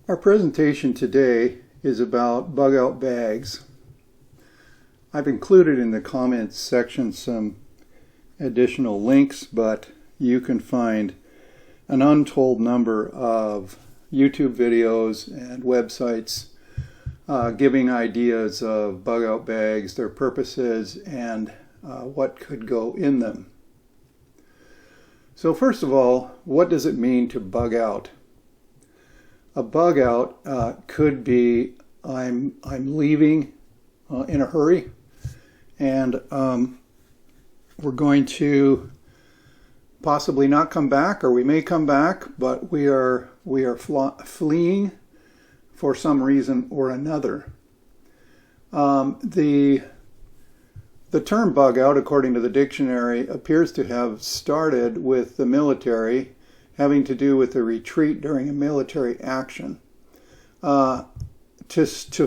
Our presentation today is about bug-out bags. I've included in the comments section some additional links, but you can find an untold number of YouTube videos and websites giving ideas of bug-out bags, their purposes, and what could go in them. So first of all, what does it mean to bug out? A bug out could be I'm leaving in a hurry, and we're going to possibly not come back, or we may come back, but we are fleeing for some reason or another. The term bug out, according to the dictionary, appears to have started with the military, having to do with a retreat during a military action. To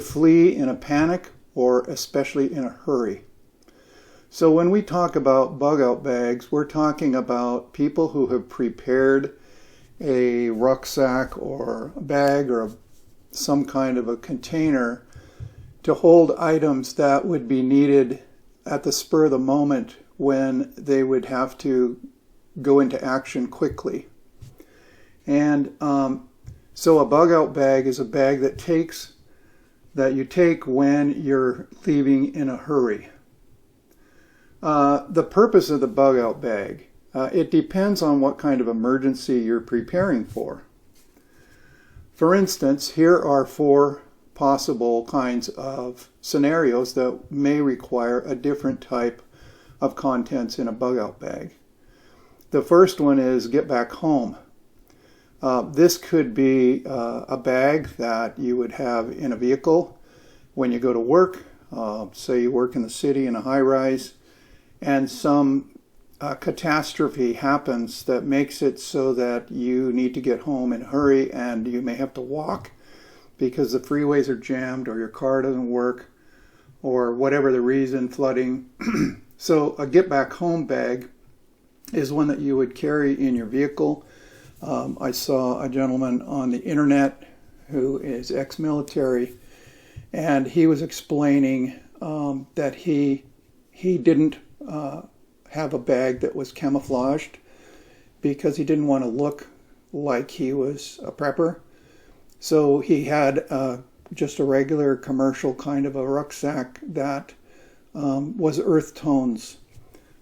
flee in a panic or especially in a hurry. So when we talk about bug-out bags, we're talking about people who have prepared a rucksack or a bag or some kind of a container to hold items that would be needed at the spur of the moment when they would have to go into action quickly. And so a bug-out bag is a bag that you take when you're leaving in a hurry. The purpose of the bug-out bag, it depends on what kind of emergency you're preparing for. For instance, here are 4 possible kinds of scenarios that may require a different type of contents in a bug-out bag. The first one is get back home. This could be a bag that you would have in a vehicle when you go to work. Say you work in the city in a high-rise, and some catastrophe happens that makes it so that you need to get home in a hurry, and you may have to walk because the freeways are jammed or your car doesn't work or whatever the reason, flooding. So a get back home bag is one that you would carry in your vehicle. I saw a gentleman on the internet who is ex-military, and he was explaining that he didn't have a bag that was camouflaged because he didn't want to look like he was a prepper. So he had just a regular commercial kind of a rucksack that was earth tones.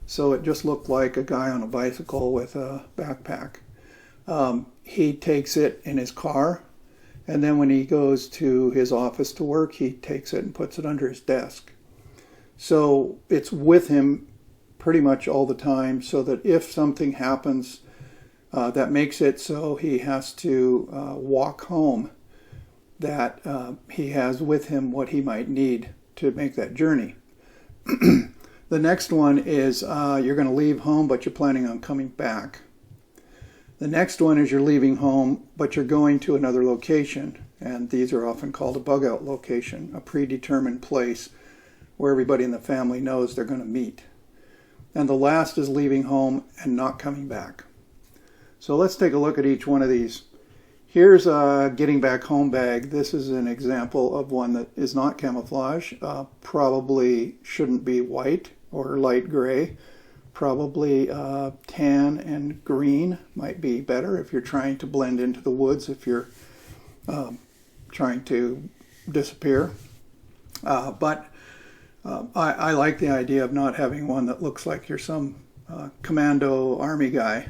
So it just looked like a guy on a bicycle with a backpack. He takes it in his car, and then when he goes to his office to work, he takes it and puts it under his desk. So it's with him pretty much all the time, so that if something happens that makes it so he has to walk home, that he has with him what he might need to make that journey. The next one is you're going to leave home, but you're planning on coming back. The next one is you're leaving home, but you're going to another location, and these are often called a bug-out location, a predetermined place where everybody in the family knows they're going to meet. And the last is leaving home and not coming back. So let's take a look at each one of these. Here's a getting back home bag. This is an example of one that is not camouflage. Probably shouldn't be white or light gray. Probably tan and green might be better if you're trying to blend into the woods, if you're trying to disappear. But I like the idea of not having one that looks like you're some commando army guy.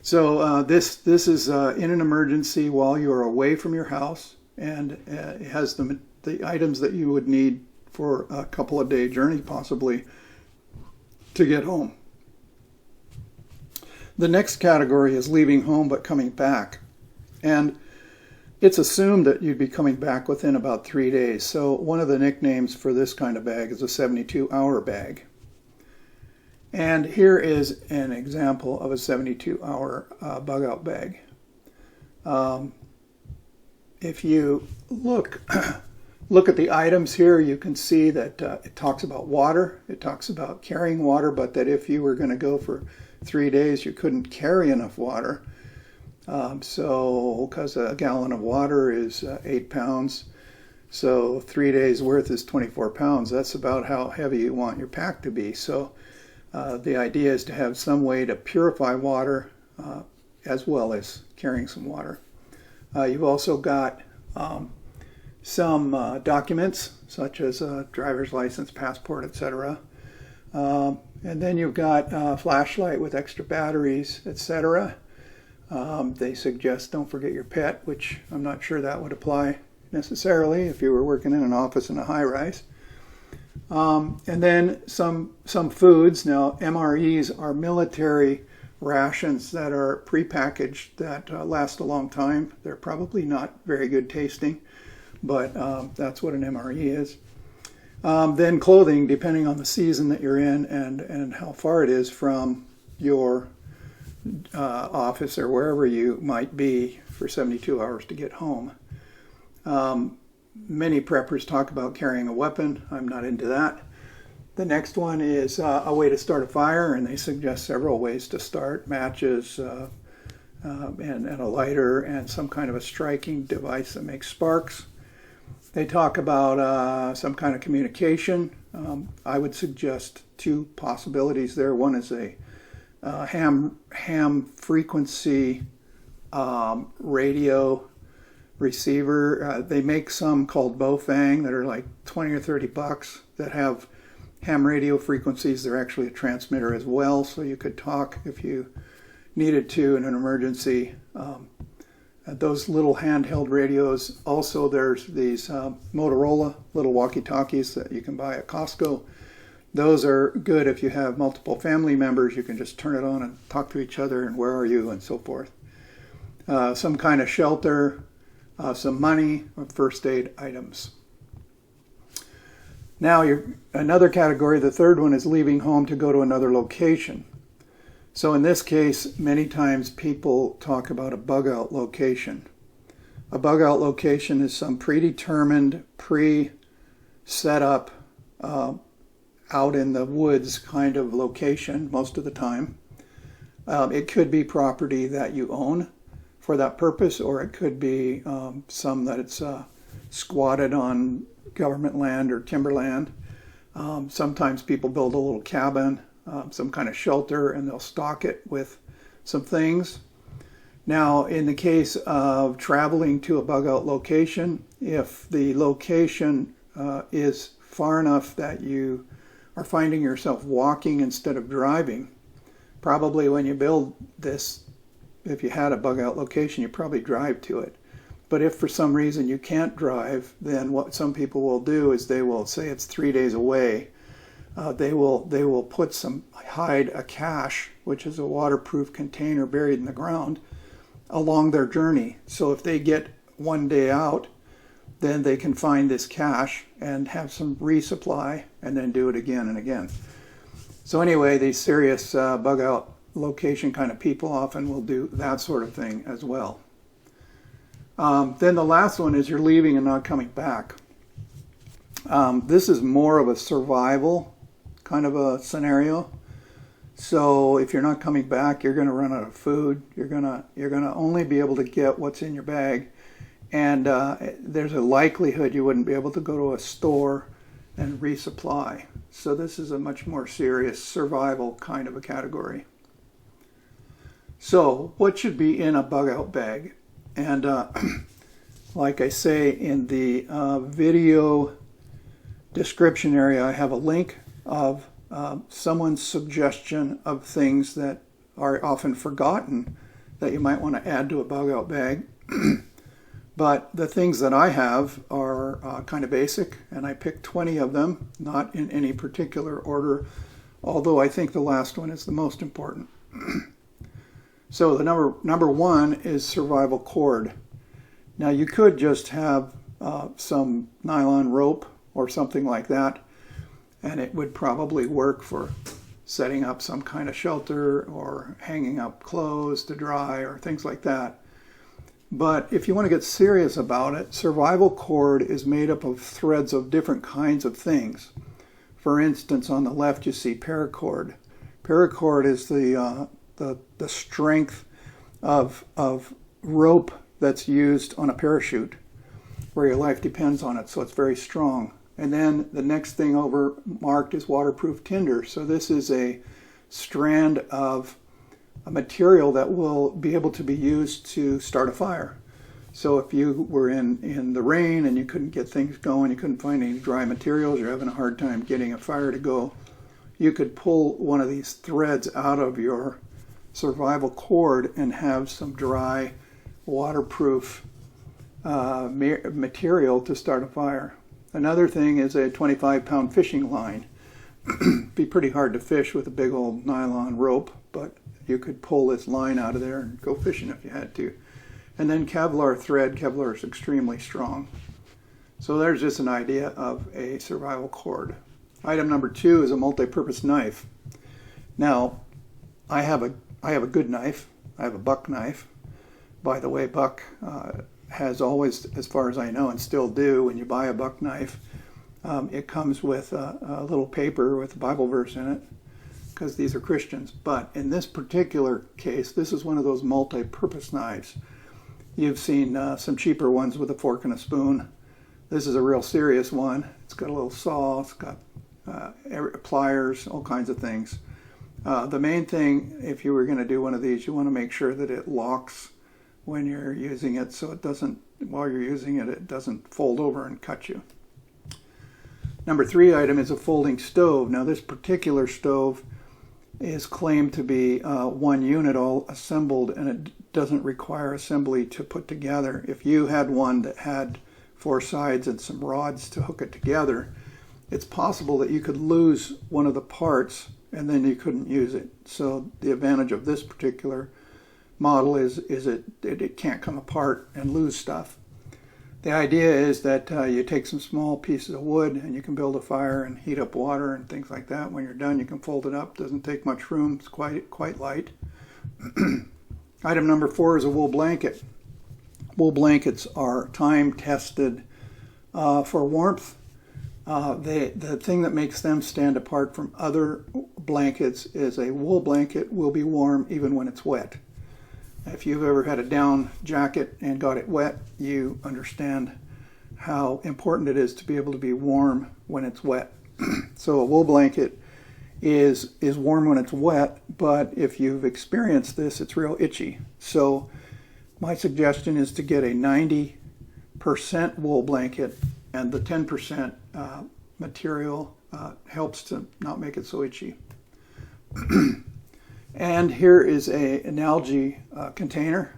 So this is in an emergency while you're away from your house, and it has the items that you would need for a couple of day journey possibly to get home. The next category is leaving home but coming back. And it's assumed that you'd be coming back within about 3 days. So one of the nicknames for this kind of bag is a 72-hour bag. And here is an example of a 72-hour bug-out bag. If you look at the items here, you can see that it talks about water. It talks about carrying water, but that if you were going to go for 3 days, you couldn't carry enough water. So, because a gallon of water is 8 pounds, so 3 days worth is 24 pounds. That's about how heavy you want your pack to be. So the idea is to have some way to purify water as well as carrying some water. You've also got some documents such as a driver's license, passport, etc. And then you've got a flashlight with extra batteries, etc. They suggest don't forget your pet, which I'm not sure that would apply necessarily if you were working in an office in a high-rise. And then some foods. Now, MREs are military rations that are prepackaged that last a long time. They're probably not very good tasting, but that's what an MRE is. Then clothing, depending on the season that you're in and how far it is from your office or wherever you might be for 72 hours to get home. Many preppers talk about carrying a weapon. I'm not into that. The next one is a way to start a fire, and they suggest several ways to start: matches and a lighter and some kind of a striking device that makes sparks. They talk about some kind of communication. I would suggest two possibilities there. One is a ham frequency radio receiver. They make some called Bofang that are like 20 or 30 bucks that have ham radio frequencies. They're actually a transmitter as well, so you could talk if you needed to in an emergency. Those little handheld radios. Also, there's these Motorola little walkie-talkies that you can buy at Costco. Those are good if you have multiple family members. You can just turn it on and talk to each other and where are you and so forth. Some kind of shelter, some money, or first aid items. Now, another category, the third one, is leaving home to go to another location. So in this case, many times people talk about a bug-out location. A bug-out location is some predetermined, pre-set up, out in the woods kind of location most of the time. It could be property that you own for that purpose, or it could be some that it's squatted on government land or timberland. Sometimes people build a little cabin, some kind of shelter, and they'll stock it with some things. Now, in the case of traveling to a bug-out location, if the location is far enough that you are finding yourself walking instead of driving, probably when you build this, if you had a bug-out location, you probably drive to it. But if for some reason you can't drive, then what some people will do is they will say it's 3 days away. They will hide a cache, which is a waterproof container buried in the ground, along their journey. So if they get 1 day out, then they can find this cache and have some resupply and then do it again and again. So anyway, these serious bug out location kind of people often will do that sort of thing as well. Then the last one is you're leaving and not coming back. This is more of a survival kind of a scenario. So if you're not coming back, you're going to run out of food. You're gonna only be able to get what's in your bag, and there's a likelihood you wouldn't be able to go to a store and resupply. So this is a much more serious survival kind of a category. So what should be in a bug-out bag? And like I say in the video description area, I have a link of someone's suggestion of things that are often forgotten that you might want to add to a bug-out bag. But the things that I have are kind of basic, and I picked 20 of them, not in any particular order, although I think the last one is the most important. So the number one is survival cord. Now you could just have some nylon rope or something like that, and it would probably work for setting up some kind of shelter or hanging up clothes to dry or things like that. But if you want to get serious about it, survival cord is made up of threads of different kinds of things. For instance, on the left you see paracord. Paracord is the strength of rope that's used on a parachute where your life depends on it, so it's very strong. And then the next thing over marked is waterproof tinder. So this is a strand of a material that will be able to be used to start a fire. So if you were in the rain and you couldn't get things going, you couldn't find any dry materials, you're having a hard time getting a fire to go, you could pull one of these threads out of your survival cord and have some dry, waterproof material to start a fire. Another thing is a 25-pound fishing line. Be pretty hard to fish with a big old nylon rope, but you could pull this line out of there and go fishing if you had to. And then Kevlar thread. Kevlar is extremely strong. So there's just an idea of a survival cord. Item number 2 is a multi-purpose knife. Now, I have a good knife. I have a buck knife. By the way, buck has always, as far as I know, and still do, when you buy a buck knife, it comes with a little paper with a Bible verse in it, because these are Christians. But in this particular case, this is one of those multi-purpose knives. You've seen some cheaper ones with a fork and a spoon. This is a real serious one. It's got a little saw, it's got pliers, all kinds of things. The main thing, if you were going to do one of these, you want to make sure that it locks when you're using it, so it doesn't, while you're using it, it doesn't fold over and cut you. Number 3 item is a folding stove. Now this particular stove is claimed to be one unit all assembled, and it doesn't require assembly to put together. If you had one that had 4 sides and some rods to hook it together, it's possible that you could lose one of the parts and then you couldn't use it. So the advantage of this particular model is it can't come apart and lose stuff. The idea is that you take some small pieces of wood and you can build a fire and heat up water and things like that. When you're done, you can fold it up. Doesn't take much room. It's quite light. Item number 4 is a wool blanket. Wool blankets are time-tested for warmth. The thing that makes them stand apart from other blankets is a wool blanket will be warm even when it's wet. If you've ever had a down jacket and got it wet, you understand how important it is to be able to be warm when it's wet. So a wool blanket is warm when it's wet, but if you've experienced this, it's real itchy. So my suggestion is to get a 90% wool blanket, and the 10% material helps to not make it so itchy. And here is an algae container.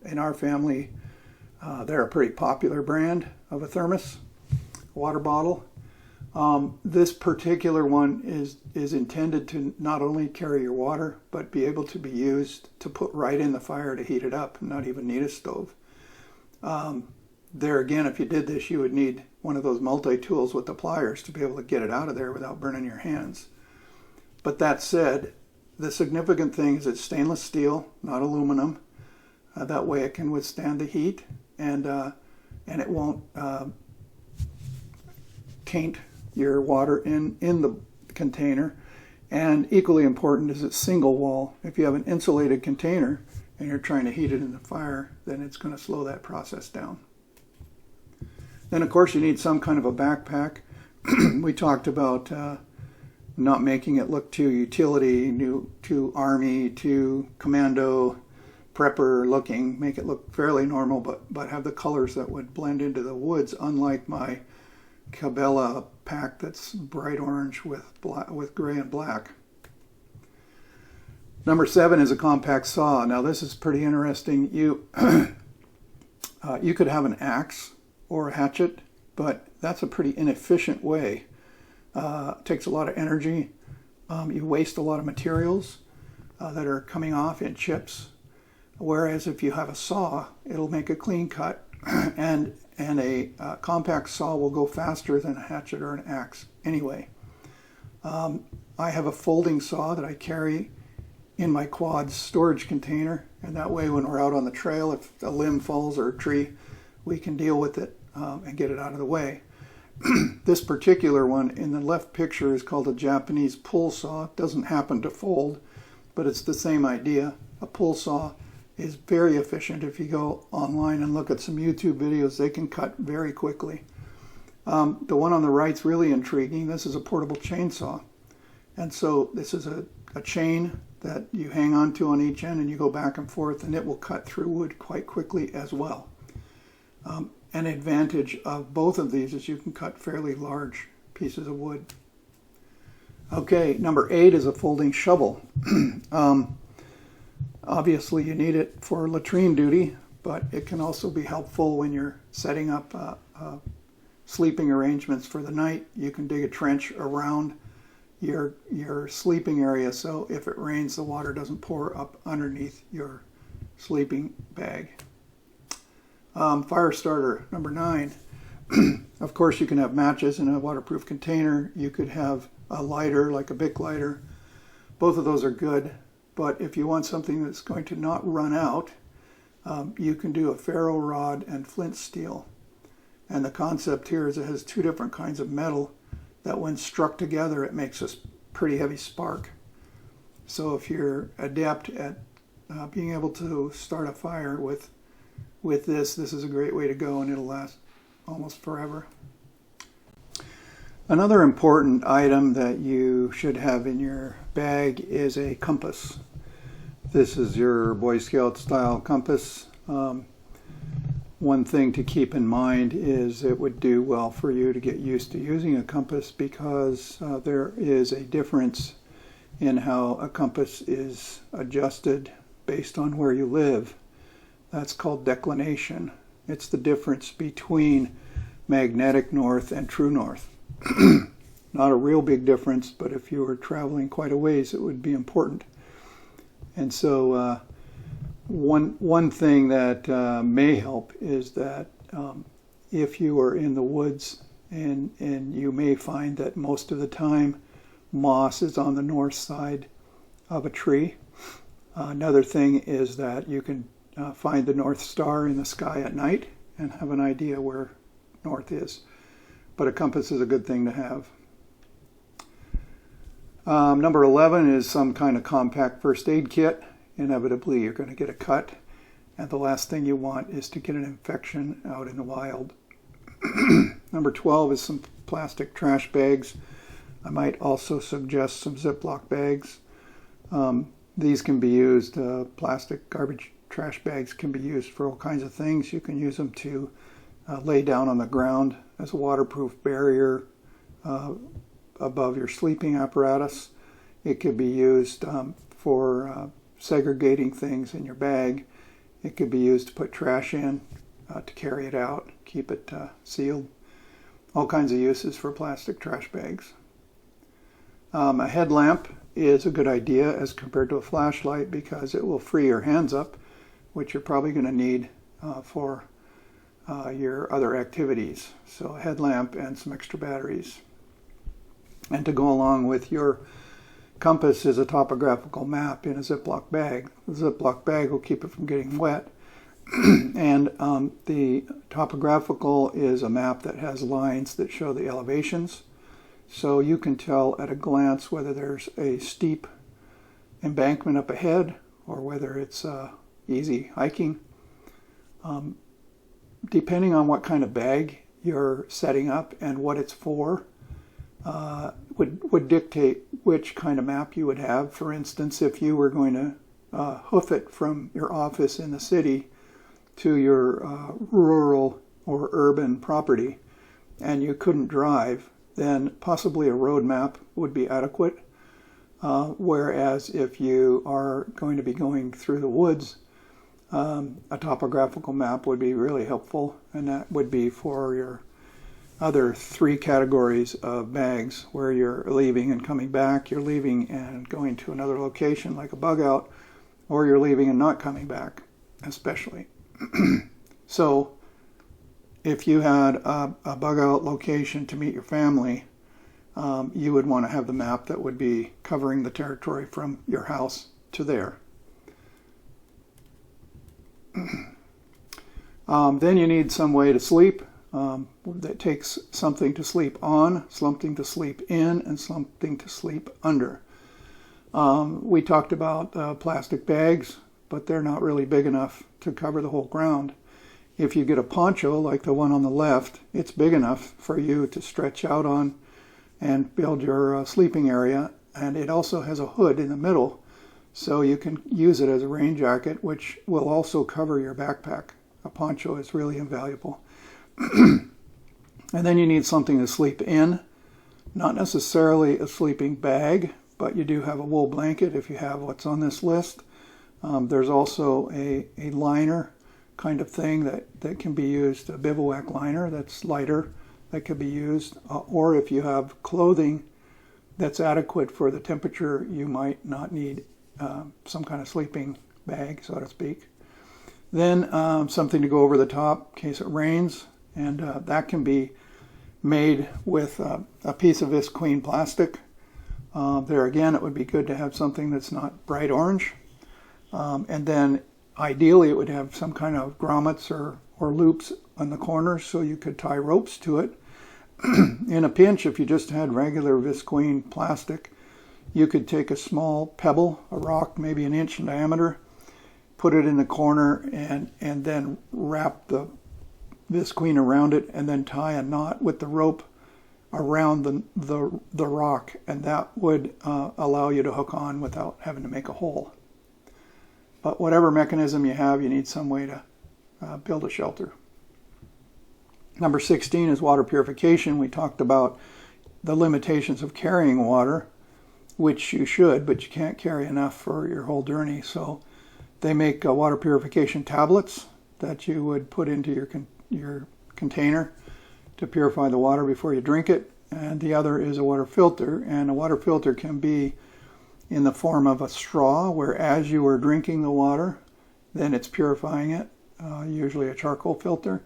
In our family, they're a pretty popular brand of a thermos water bottle. This particular one is intended to not only carry your water, but be able to be used to put right in the fire to heat it up and not even need a stove. There again, if you did this, you would need one of those multi-tools with the pliers to be able to get it out of there without burning your hands. But that said, the significant thing is it's stainless steel, not aluminum. That way it can withstand the heat, and it won't taint your water in the container. And equally important is it's single wall. If you have an insulated container and you're trying to heat it in the fire, then it's going to slow that process down. Then of course you need some kind of a backpack. We talked about not making it look too utility, too army, too commando, prepper looking. Make it look fairly normal, but have the colors that would blend into the woods, unlike my Cabela pack that's bright orange with gray and black. Number 7 is a compact saw. Now this is pretty interesting. You could have an axe or a hatchet, but that's a pretty inefficient way. It takes a lot of energy. You waste a lot of materials that are coming off in chips. Whereas if you have a saw, it'll make a clean cut, and a compact saw will go faster than a hatchet or an axe anyway. I have a folding saw that I carry in my quad storage container, and that way when we're out on the trail, if a limb falls or a tree, we can deal with it and get it out of the way. This particular one in the left picture is called a Japanese pull saw. It doesn't happen to fold, but it's the same idea. A pull saw is very efficient. If you go online and look at some YouTube videos, they can cut very quickly. The one on the right is really intriguing. This is a portable chainsaw. And so this is a chain that you hang on to on each end and you go back and forth, and it will cut through wood quite quickly as well. An advantage of both of these is you can cut fairly large pieces of wood. Okay, number 8 is a folding shovel. Obviously you need it for latrine duty, but it can also be helpful when you're setting up sleeping arrangements for the night. You can dig a trench around your sleeping area, so if it rains, the water doesn't pour up underneath your sleeping bag. Fire starter, number 9. Of course, you can have matches in a waterproof container. You could have a lighter, like a Bic lighter. Both of those are good, but if you want something that's going to not run out, you can do a ferro rod and flint steel. And the concept here is it has 2 different kinds of metal that when struck together, it makes a pretty heavy spark. So if you're adept at being able to start a fire with this is a great way to go, and it'll last almost forever. Another important item that you should have in your bag is a compass. This is your Boy Scout style compass. One thing to keep in mind is it would do well for you to get used to using a compass, because there is a difference in how a compass is adjusted based on where you live. That's called declination. It's the difference between magnetic north and true north. Not a real big difference, but if you were traveling quite a ways, it would be important. And so one thing that may help is that if you are in the woods, and you may find that most of the time moss is on the north side of a tree. Another thing is that you can find the North Star in the sky at night and have an idea where north is. But a compass is a good thing to have. Number 11 is some kind of compact first aid kit. Inevitably, you're going to get a cut, and the last thing you want is to get an infection out in the wild. Number 12 is some plastic trash bags. I might also suggest some Ziploc bags. These can be used, plastic garbage trash bags can be used for all kinds of things. You can use them to lay down on the ground as a waterproof barrier above your sleeping apparatus. It could be used for segregating things in your bag. It could be used to put trash in, to carry it out, keep it sealed. All kinds of uses for plastic trash bags. A headlamp is a good idea as compared to a flashlight, because it will free your hands up, which you're probably going to need for your other activities. So a headlamp and some extra batteries. And to go along with your compass is a topographical map in a Ziploc bag. The Ziploc bag will keep it from getting wet. And the topographical is a map that has lines that show the elevations. So you can tell at a glance whether there's a steep embankment up ahead or whether it's easy hiking. Depending on what kind of bag you're setting up and what it's for, would dictate which kind of map you would have. For instance, if you were going to hoof it from your office in the city to your rural or urban property and you couldn't drive, then possibly a road map would be adequate. Whereas if you are going to be going through the woods, a topographical map would be really helpful, and that would be for your other 3 categories of bags, where you're leaving and coming back, you're leaving and going to another location like a bug out, or you're leaving and not coming back, especially. So if you had a bug out location to meet your family, you would want to have the map that would be covering the territory from your house to there. Then you need some way to sleep. That takes something to sleep on, something to sleep in, and something to sleep under. We talked about plastic bags. but they're not really big enough to cover the whole ground. If you get a poncho like the one on the left, it's big enough for you to stretch out on and build your sleeping area. And it also has a hood in the middle, so you can use it as a rain jacket, which will also cover your backpack. A poncho is really invaluable. And then you need something to sleep in. Not necessarily a sleeping bag, but you do have a wool blanket if you have what's on this list. There's also a liner kind of thing that can be used, a bivouac liner that's lighter that could be used. Or if you have clothing that's adequate for the temperature, you might not need some kind of sleeping bag, so to speak. Then something to go over the top in case it rains, and that can be made with a piece of visqueen plastic. There again, it would be good to have something that's not bright orange. And then ideally it would have some kind of grommets or loops on the corners so you could tie ropes to it. In a pinch, if you just had regular visqueen plastic, you could take a small pebble, a rock maybe an inch in diameter, put it in the corner, and then wrap the visqueen around it, and then tie a knot with the rope around the rock, and that would allow you to hook on without having to make a hole. But whatever mechanism you have, you need some way to build a shelter. Number 16 is water purification. We talked about the limitations of carrying water, which you should, but you can't carry enough for your whole journey. So they make water purification tablets that you would put into your container to purify the water before you drink it. And the other is a water filter, and a water filter can be in the form of a straw, where as you are drinking the water, then it's purifying it, usually a charcoal filter.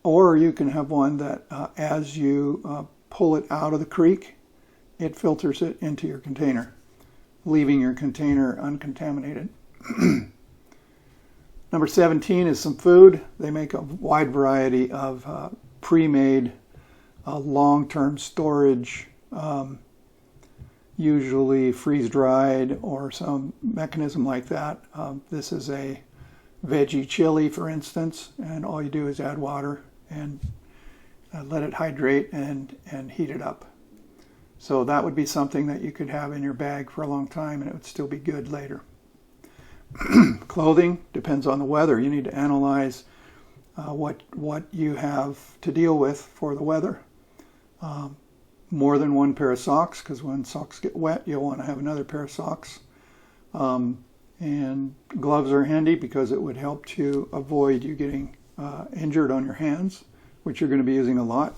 Or you can have one that as you pull it out of the creek, it filters it into your container, leaving your container uncontaminated. Number 17 is some food. They make a wide variety of pre-made long-term storage, usually freeze-dried or some mechanism like that. This is a veggie chili, for instance, and all you do is add water and let it hydrate and heat it up. So that would be something that you could have in your bag for a long time and it would still be good later. Clothing depends on the weather. You need to analyze what you have to deal with for the weather. More than one pair of socks, because when socks get wet, you'll want to have another pair of socks. And gloves are handy because it would help to avoid you getting injured on your hands, which you're going to be using a lot.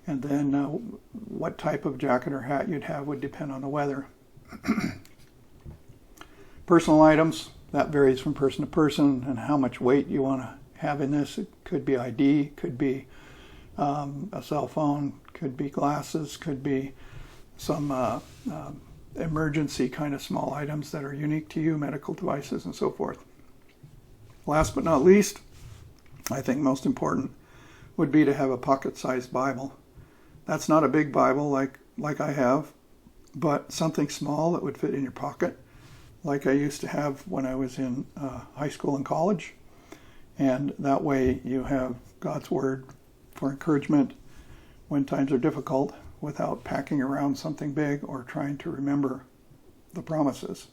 And then what type of jacket or hat you'd have would depend on the weather. Personal items, that varies from person to person and how much weight you want to have in this. It could be ID, could be a cell phone, could be glasses, could be some emergency kind of small items that are unique to you, medical devices and so forth. Last but not least, I think most important, would be to have a pocket-sized Bible. That's not a big Bible like I have, but something small that would fit in your pocket, like I used to have when I was in high school and college. And that way you have God's Word for encouragement when times are difficult without packing around something big or trying to remember the promises.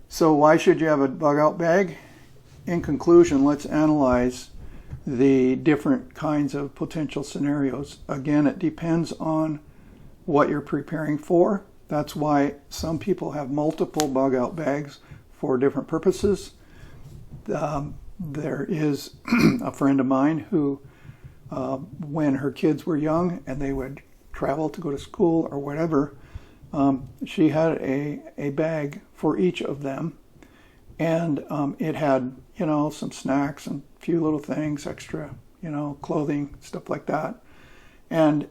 So why should you have a bug-out bag? In conclusion, let's analyze the different kinds of potential scenarios. Again, it depends on what you're preparing for. That's why some people have multiple bug-out bags for different purposes. There is a friend of mine who, when her kids were young and they would travel to go to school or whatever, she had a bag for each of them. And it had, some snacks and a few little things, extra, clothing, stuff like that. And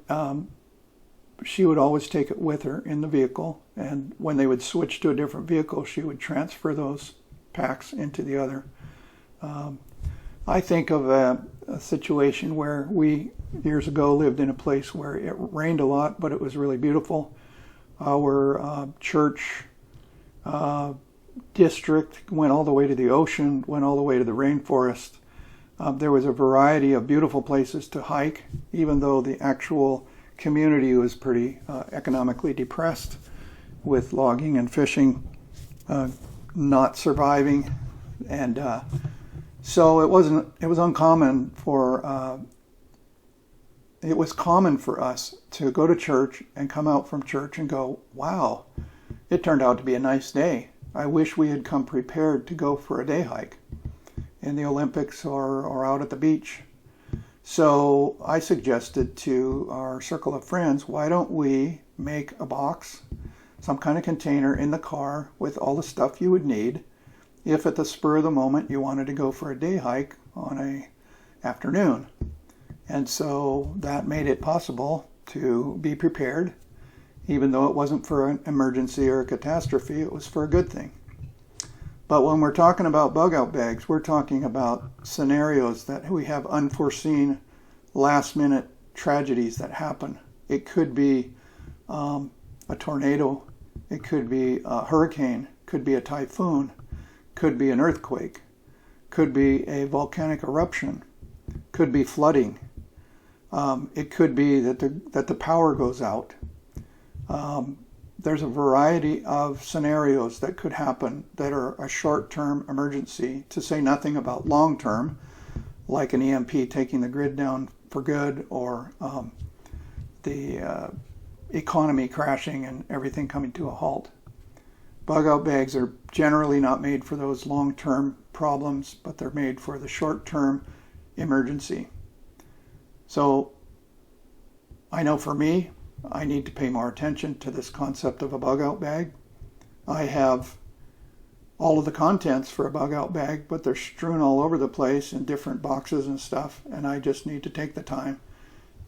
she would always take it with her in the vehicle. And when they would switch to a different vehicle, she would transfer those packs into the other. I think of a situation where we, years ago, lived in a place where it rained a lot, but it was really beautiful. Our church district, went all the way to the ocean, went all the way to the rainforest. There was a variety of beautiful places to hike, even though the actual community was pretty economically depressed, with logging and fishing not surviving. And so it was uncommon for, it was common for us to go to church and come out from church and go, wow, it turned out to be a nice day. I wish we had come prepared to go for a day hike in the Olympics or out at the beach. So I suggested to our circle of friends, why don't we make a box, some kind of container in the car with all the stuff you would need if at the spur of the moment you wanted to go for a day hike on a afternoon. And so that made it possible to be prepared. Even though it wasn't for an emergency or a catastrophe, it was for a good thing. But when we're talking about bug out bags, we're talking about scenarios that we have unforeseen last minute tragedies that happen. It could be a tornado, it could be a hurricane, could be a typhoon, could be an earthquake, could be a volcanic eruption, could be flooding. It could be that the power goes out. There's a variety of scenarios that could happen that are a short-term emergency, to say nothing about long-term, like an EMP taking the grid down for good, or the economy crashing and everything coming to a halt. Bug-out bags are generally not made for those long-term problems, but they're made for the short-term emergency. So I know for me, I need to pay more attention to this concept of a bug-out bag. I have all of the contents for a bug-out bag, but they're strewn all over the place in different boxes and stuff, and I just need to take the time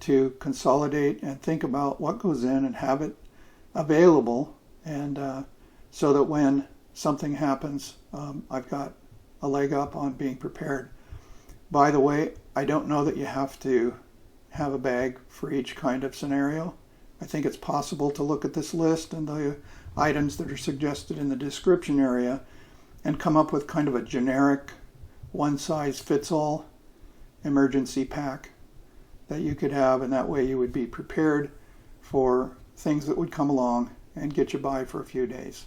to consolidate and think about what goes in and have it available, and so that when something happens, I've got a leg up on being prepared. By the way, I don't know that you have to have a bag for each kind of scenario. I think it's possible to look at this list and the items that are suggested in the description area and come up with kind of a generic one-size-fits-all emergency pack that you could have, and that way you would be prepared for things that would come along and get you by for a few days.